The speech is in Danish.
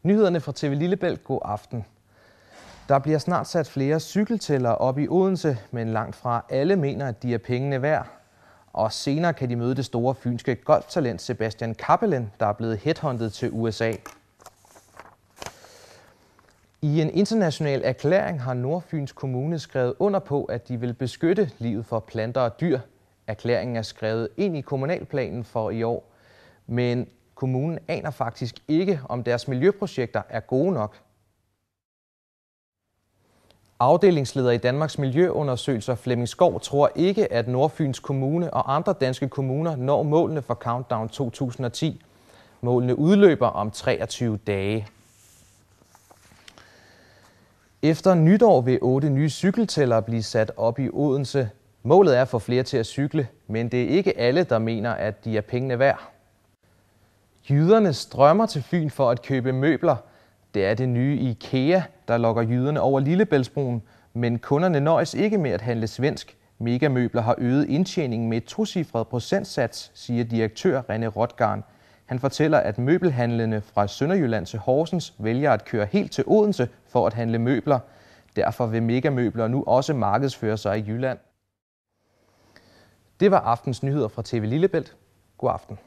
Nyhederne fra TV Lillebælt. God aften. Der bliver snart sat flere cykeltæller op i Odense, men langt fra alle mener, at de er pengene værd. Og senere kan de møde det store fynske golftalent Sebastian Kappelen, der er blevet headhunted til USA. I en international erklæring har Nordfyns Kommune skrevet under på, at de vil beskytte livet for planter og dyr. Erklæringen er skrevet ind i kommunalplanen for i år, men kommunen aner faktisk ikke, om deres miljøprojekter er gode nok. Afdelingsleder i Danmarks Miljøundersøgelser Flemming Skov tror ikke, at Nordfyns Kommune og andre danske kommuner når målene for Countdown 2010. Målene udløber om 23 dage. Efter nytår vil 8 nye cykeltællere blive sat op i Odense. Målet er at få flere til at cykle, men det er ikke alle, der mener, at de er pengene værd. Jyderne strømmer til Fyn for at købe møbler. Det er det nye IKEA, der lokker jyderne over Lillebæltsbroen, men kunderne nøjes ikke med at handle svensk. Megamøbler har øget indtjeningen med et tocifret procentsats, siger direktør René Rotgarn. Han fortæller, at møbelhandlende fra Sønderjylland til Horsens vælger at køre helt til Odense for at handle møbler. Derfor vil megamøbler nu også markedsføre sig i Jylland. Det var aftens nyheder fra TV Lillebælt. God aften.